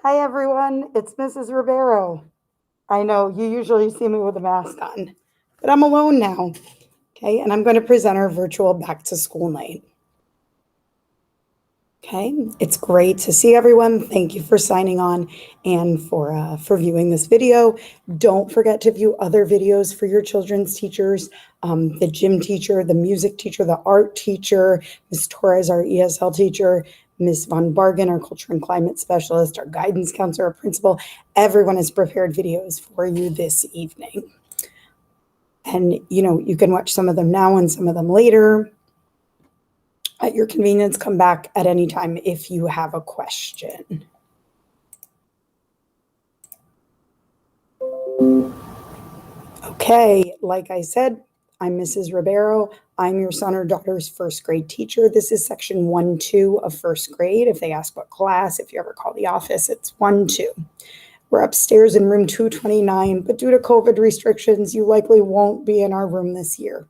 Hi everyone, it's Mrs. Ribeiro. I know you usually see me with a mask on, but I'm alone now. Okay, and I'm going to present our virtual back to school night. Okay, it's great to see everyone. Thank you for signing on and for viewing this video. Don't forget to view other videos for your children's teachers, the gym teacher, the music teacher, the art teacher, Ms. Torres, our ESL teacher, Ms. Von Bargen, our culture and climate specialist, our guidance counselor, our principal. Everyone has prepared videos for you this evening. And you can watch some of them now and some of them later. At your convenience, come back at any time if you have a question. Okay, like I said, I'm Mrs. Ribeiro. I'm your son or daughter's first grade teacher. This is section 1-2 of first grade. If they ask what class, if you ever call the office, it's 1-2. We're upstairs in room 229, but due to COVID restrictions, you likely won't be in our room this year.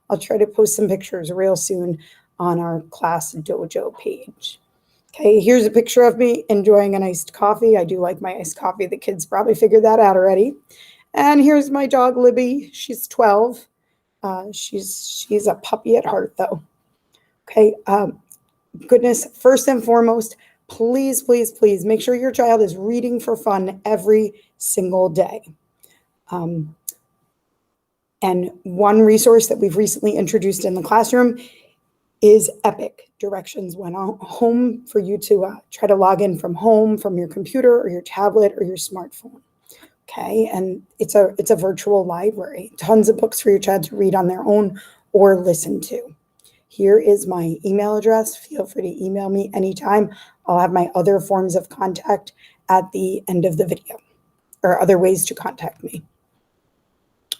I'll try to post some pictures real soon on our class dojo page. Okay, here's a picture of me enjoying an iced coffee. I do like my iced coffee. The kids probably figured that out already. And here's my dog, Libby. She's 12. She's a puppy at heart, though. Okay, goodness, first and foremost, please, please, please make sure your child is reading for fun every single day. And one resource that we've recently introduced in the classroom is Epic. Directions went home for you to try to log in from home, from your computer or your tablet or your smartphone. Okay, and it's a virtual library. Tons of books for your child to read on their own or listen to. Here is my email address. Feel free to email me anytime. I'll have my other forms of contact at the end of the video, or other ways to contact me.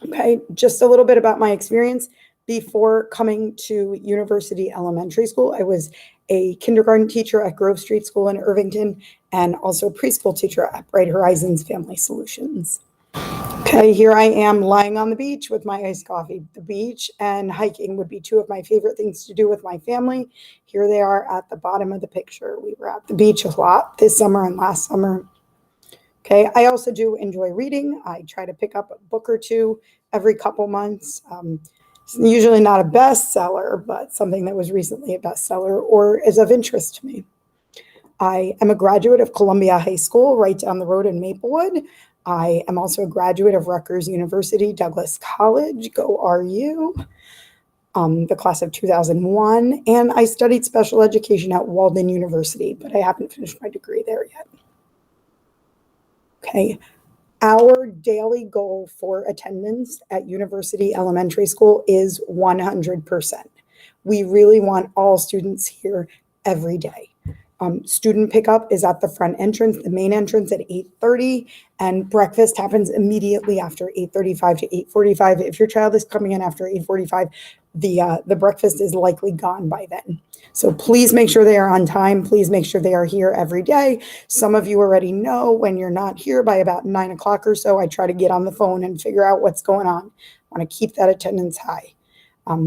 Okay, just a little bit about my experience. Before coming to University Elementary School, I was a kindergarten teacher at Grove Street School in Irvington and also a preschool teacher at Bright Horizons Family Solutions. Okay, here I am lying on the beach with my iced coffee. The beach and hiking would be two of my favorite things to do with my family. Here they are at the bottom of the picture. We were at the beach a lot this summer and last summer. Okay, I also do enjoy reading. I try to pick up a book or two every couple months. It's usually not a bestseller, but something that was recently a bestseller or is of interest to me. I am a graduate of Columbia High School right down the road in Maplewood. I am also a graduate of Rutgers University Douglas College, go RU, the class of 2001, and I studied special education at Walden University, but I haven't finished my degree there yet. Okay, our daily goal for attendance at University Elementary School is 100%. We really want all students here every day. Student pickup is at the front entrance, the main entrance at 8:30, and breakfast happens immediately after 8:35 to 8:45. If your child is coming in after 8:45, the breakfast is likely gone by then. So please make sure they are on time. Please make sure they are here every day. Some of you already know when you're not here by about 9 o'clock or so, I try to get on the phone and figure out what's going on. I want to keep that attendance high.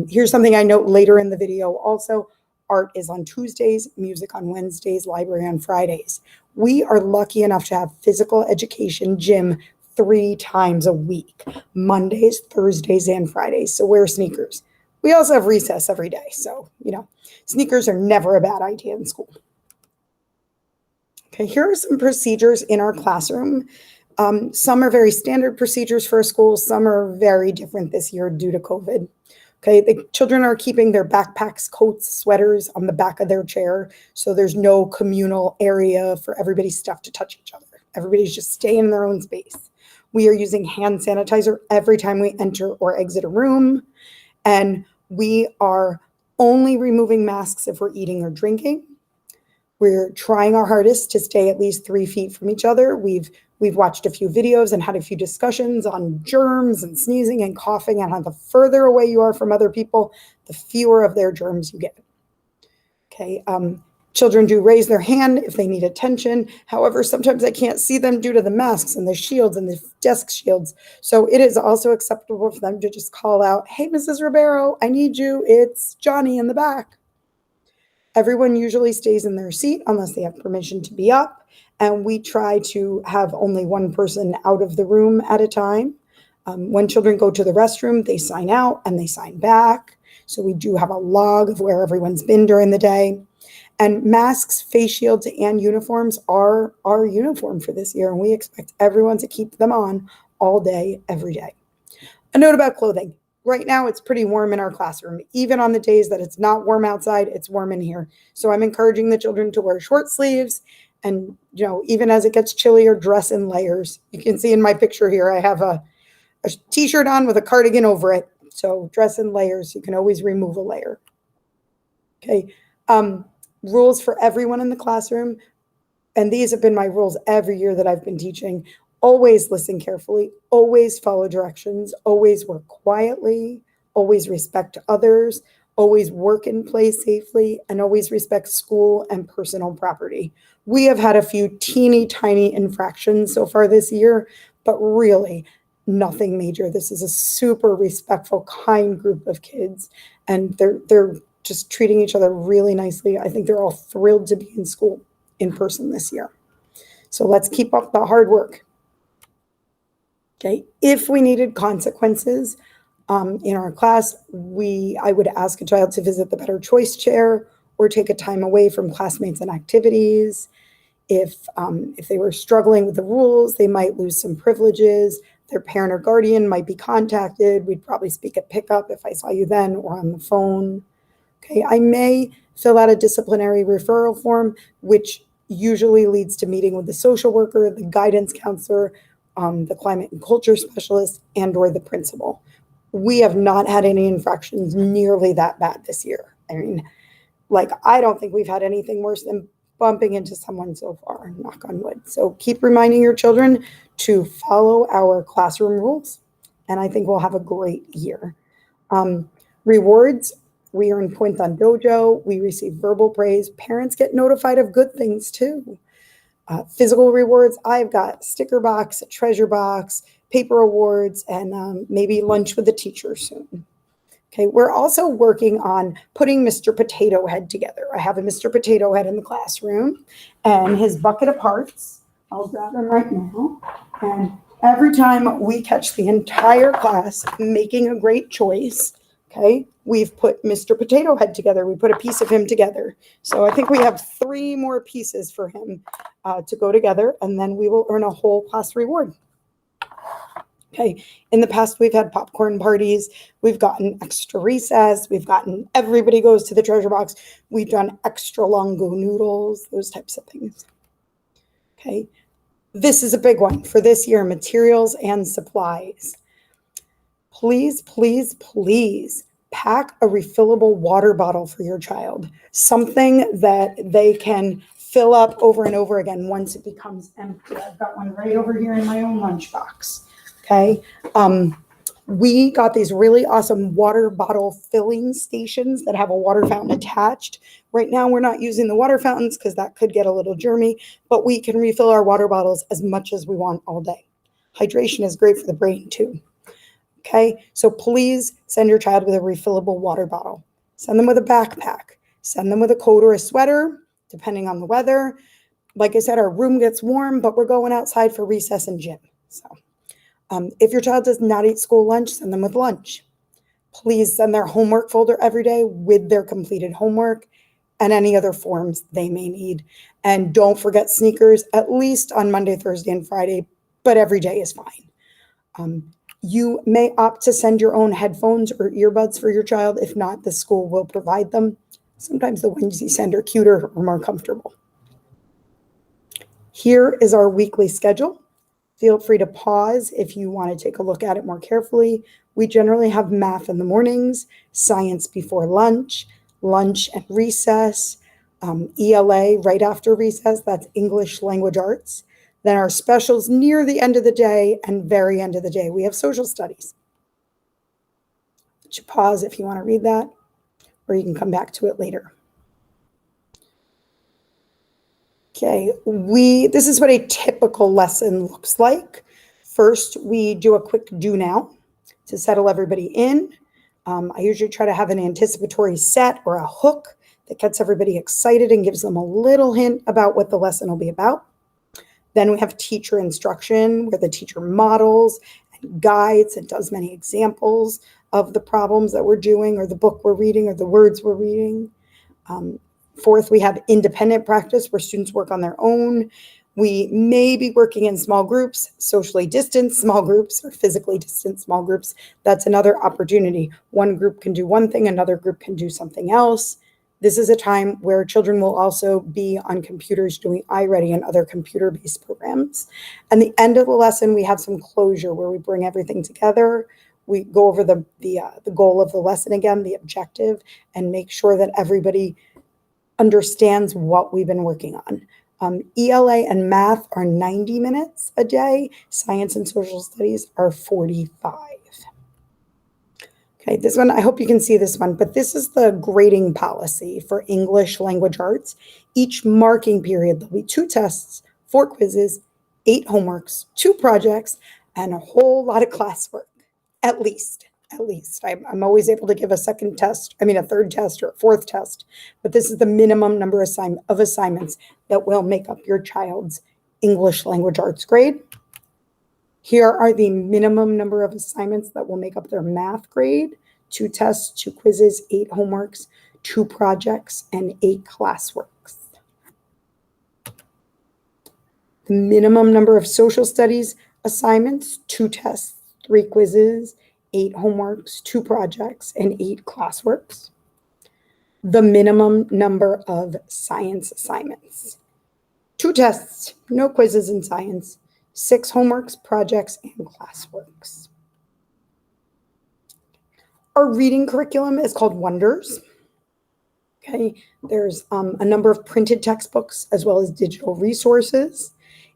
Here's something I note later in the video also. Art is on Tuesdays, music on Wednesdays, library on Fridays. We are lucky enough to have physical education gym 3 times a week, Mondays, Thursdays, and Fridays. So wear sneakers. We also have recess every day. So, sneakers are never a bad idea in school. Okay, here are some procedures in our classroom. Some are very standard procedures for a school. Some are very different this year due to COVID. Okay, the children are keeping their backpacks, coats, sweaters on the back of their chair, so there's no communal area for everybody's stuff to touch each other. Everybody's just staying in their own space. We are using hand sanitizer every time we enter or exit a room, and we are only removing masks if we're eating or drinking. We're trying our hardest to stay at least 3 feet from each other. We've watched a few videos and had a few discussions on germs and sneezing and coughing, and how the further away you are from other people, the fewer of their germs you get. Okay, children do raise their hand if they need attention. However, sometimes I can't see them due to the masks and the shields and the desk shields. So it is also acceptable for them to just call out, "Hey, Mrs. Ribeiro, I need you. It's Johnny in the back." Everyone usually stays in their seat unless they have permission to be up, and we try to have only one person out of the room at a time. When children go to the restroom, they sign out and they sign back. So we do have a log of where everyone's been during the day. And masks, face shields, and uniforms are our uniform for this year, and we expect everyone to keep them on all day, every day. A note about clothing. Right now, it's pretty warm in our classroom. Even on the days that it's not warm outside, it's warm in here. So I'm encouraging the children to wear short sleeves, and even as it gets chillier, dress in layers. You can see in my picture here, I have a t-shirt on with a cardigan over it. So dress in layers. You can always remove a layer. Okay. Rules for everyone in the classroom. And these have been my rules every year that I've been teaching. Always listen carefully, always follow directions, always work quietly, always respect others, always work and play safely, and always respect school and personal property. We have had a few teeny tiny infractions so far this year, but really nothing major. This is a super respectful, kind group of kids, and they're just treating each other really nicely. I think they're all thrilled to be in school in person this year. So let's keep up the hard work. Okay, if we needed consequences in our class, I would ask a child to visit the Better Choice chair or take a time away from classmates and activities. If they were struggling with the rules, they might lose some privileges. Their parent or guardian might be contacted. We'd probably speak at pickup if I saw you then or on the phone. Okay, I may fill out a disciplinary referral form, which usually leads to meeting with the social worker, the guidance counselor, the climate and culture specialist, and or the principal. We have not had any infractions nearly that bad this year. I mean, I don't think we've had anything worse than bumping into someone so far, knock on wood. So keep reminding your children to follow our classroom rules, and I think we'll have a great year. Rewards, we earn points on Dojo, we receive verbal praise, parents get notified of good things too. Physical rewards, I've got sticker box, a treasure box, paper awards, and maybe lunch with the teacher soon. Okay, we're also working on putting Mr. Potato Head together. I have a Mr. Potato Head in the classroom and his bucket of parts. I'll grab him right now. And every time we catch the entire class making a great choice, okay, we've put Mr. Potato Head together. We put a piece of him together. So I think we have 3 more pieces for him to go together, and then we will earn a whole class reward. Okay, in the past, we've had popcorn parties. We've gotten extra recess. We've gotten everybody goes to the treasure box. We've done extra long go noodles, those types of things. Okay, this is a big one for this year, materials and supplies. Please, please, please pack a refillable water bottle for your child, something that they can fill up over and over again once it becomes empty. I've got one right over here in my own lunchbox. Okay. We got these really awesome water bottle filling stations that have a water fountain attached. Right now, we're not using the water fountains because that could get a little germy, but we can refill our water bottles as much as we want all day. Hydration is great for the brain too. Okay, so please send your child with a refillable water bottle. Send them with a backpack. Send them with a coat or a sweater, depending on the weather. Like I said, our room gets warm, but we're going outside for recess and gym. So if your child does not eat school lunch, send them with lunch. Please send their homework folder every day with their completed homework and any other forms they may need. And don't forget sneakers, at least on Monday, Thursday, and Friday, but every day is fine. You may opt to send your own headphones or earbuds for your child. If not, the school will provide them. Sometimes the ones you send are cuter or more comfortable. Here is our weekly schedule. Feel free to pause if you want to take a look at it more carefully. We generally have math in the mornings, science before lunch, lunch and recess, ELA right after recess, that's English Language Arts. Then our specials near the end of the day and very end of the day. We have social studies. You pause if you want to read that, or you can come back to it later. Okay, this is what a typical lesson looks like. First, we do a quick do now to settle everybody in. I usually try to have an anticipatory set or a hook that gets everybody excited and gives them a little hint about what the lesson will be about. Then we have teacher instruction, where the teacher models and guides and does many examples of the problems that we're doing, or the book we're reading, or the words we're reading. Fourth, we have independent practice, where students work on their own. We may be working in small groups, socially distanced small groups, or physically distanced small groups. That's another opportunity. One group can do one thing, another group can do something else. This is a time where children will also be on computers doing iReady and other computer-based programs. And the end of the lesson, we have some closure, where we bring everything together. We go over the goal of the lesson again, the objective, and make sure that everybody understands what we've been working on. ELA and math are 90 minutes a day. Science and social studies are 45. Okay, this one, I hope you can see this one, but this is the grading policy for English language arts. Each marking period, there'll be 2 tests, 4 quizzes, 8 homeworks, 2 projects, and a whole lot of classwork, at least. I'm always able to give a third test or a 4th test, but this is the minimum number of assignments that will make up your child's English language arts grade. Here are the minimum number of assignments that will make up their math grade: 2 tests, 2 quizzes, 8 homeworks, 2 projects, and 8 classworks. The minimum number of social studies assignments: 2 tests, 3 quizzes, 8 homeworks, 2 projects, and 8 classworks. The minimum number of science assignments: 2 tests, no quizzes in science, 6 homeworks, projects, and classworks. Our reading curriculum is called Wonders. Okay, there's a number of printed textbooks as well as digital resources.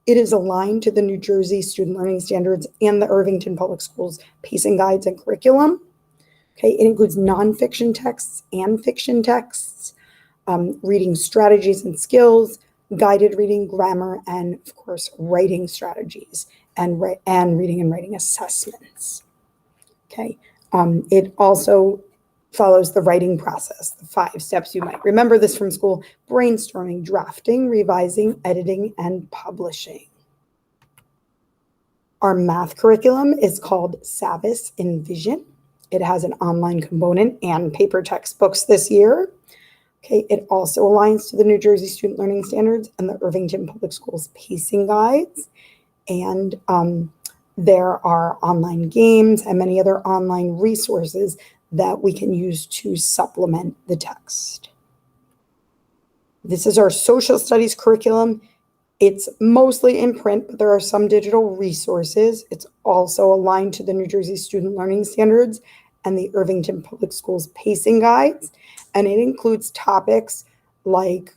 It is aligned to the New Jersey Student Learning Standards and the Irvington Public Schools pacing guides and curriculum. Okay, it includes nonfiction texts and fiction texts, reading strategies and skills, guided reading, grammar, and of course, writing strategies and reading and writing assessments. Okay, it also follows the writing process, the 5 steps. You might remember this from school: brainstorming, drafting, revising, editing, and publishing. Our math curriculum is called Savvis Envision. It has an online component and paper textbooks this year. Okay, it also aligns to the New Jersey Student Learning Standards and the Irvington Public Schools pacing guides. And there are online games and many other online resources that we can use to supplement the text. This is our social studies curriculum. It's mostly in print, but there are some digital resources. It's also aligned to the New Jersey Student Learning Standards and the Irvington Public Schools pacing guides. And it includes topics like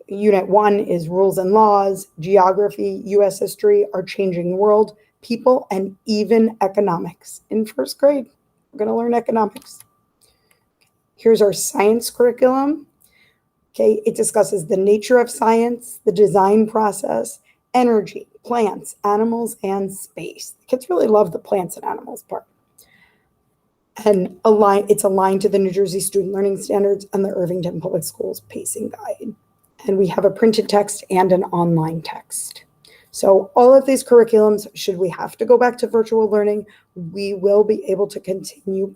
Unit 1 is rules and laws, geography, U.S. history, our changing world, people, and even economics. In 1st grade, we're going to learn economics. Here's our science curriculum. Okay, it discusses the nature of science, the design process, energy, plants, animals, and space. The kids really love the plants and animals part. And it's aligned to the New Jersey Student Learning Standards and the Irvington Public Schools pacing guide. And we have a printed text and an online text. So all of these curriculums, should we have to go back to virtual learning, we will be able to continue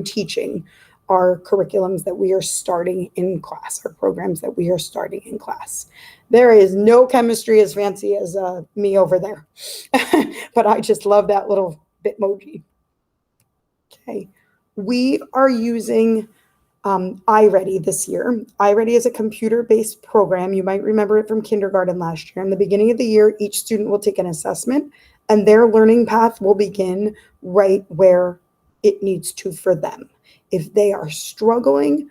teaching our curriculums that we are starting in class, our programs that we are starting in class. There is no chemistry as fancy as me over there, but I just love that little Bitmoji. Okay, we are using iReady this year. iReady is a computer-based program. You might remember it from kindergarten last year. In the beginning of the year, each student will take an assessment, and their learning path will begin right where it needs to for them. If they are struggling,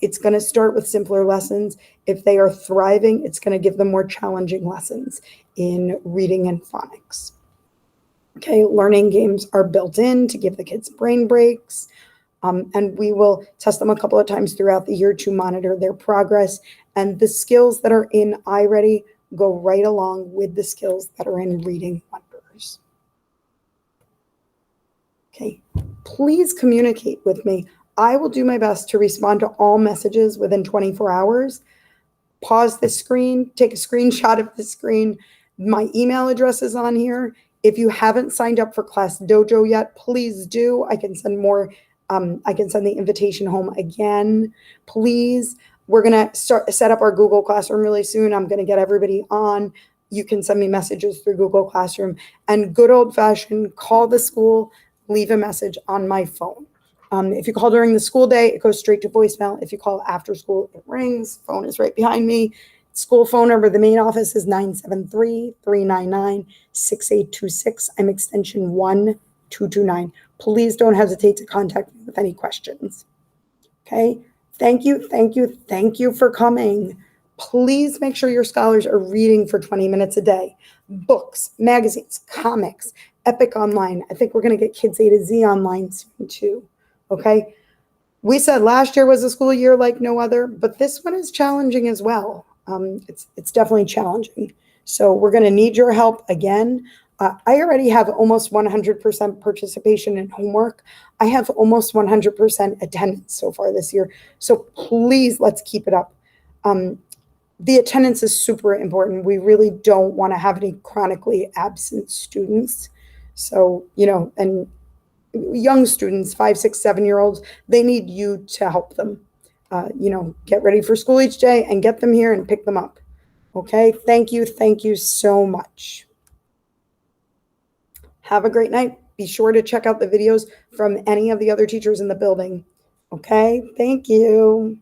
it's going to start with simpler lessons. If they are thriving, it's going to give them more challenging lessons in reading and phonics. Okay, learning games are built in to give the kids brain breaks. And we will test them a couple of times throughout the year to monitor their progress. And the skills that are in iReady go right along with the skills that are in Reading Wonders. Okay, please communicate with me. I will do my best to respond to all messages within 24 hours. Pause the screen, take a screenshot of the screen. My email address is on here. If you haven't signed up for Class Dojo yet, please do. I can send more. I can send the invitation home again. Please. We're going to set up our Google Classroom really soon. I'm going to get everybody on. You can send me messages through Google Classroom, and good old fashioned call the school, leave a message on my phone. If you call during the school day, it goes straight to voicemail. If you call after school, it rings. Phone is right behind me. School phone number, the main office is 973-399-6826. I'm extension 1229. Please don't hesitate to contact me with any questions. Okay. Thank you, thank you, thank you for coming. Please make sure your scholars are reading for 20 minutes a day. Books, magazines, comics, Epic Online. I think we're going to get Kids A to Z online soon too. Okay. We said last year was a school year like no other, but this one is challenging as well. It's definitely challenging. So we're going to need your help again. I already have almost 100% participation in homework. I have almost 100% attendance so far this year. So please, let's keep it up. The attendance is super important. We really don't want to have any chronically absent students. So, and young students, 5, 6, 7-year-olds, they need you to help them, get ready for school each day and get them here and pick them up. Okay. Thank you. Thank you so much. Have a great night. Be sure to check out the videos from any of the other teachers in the building. Okay. Thank you.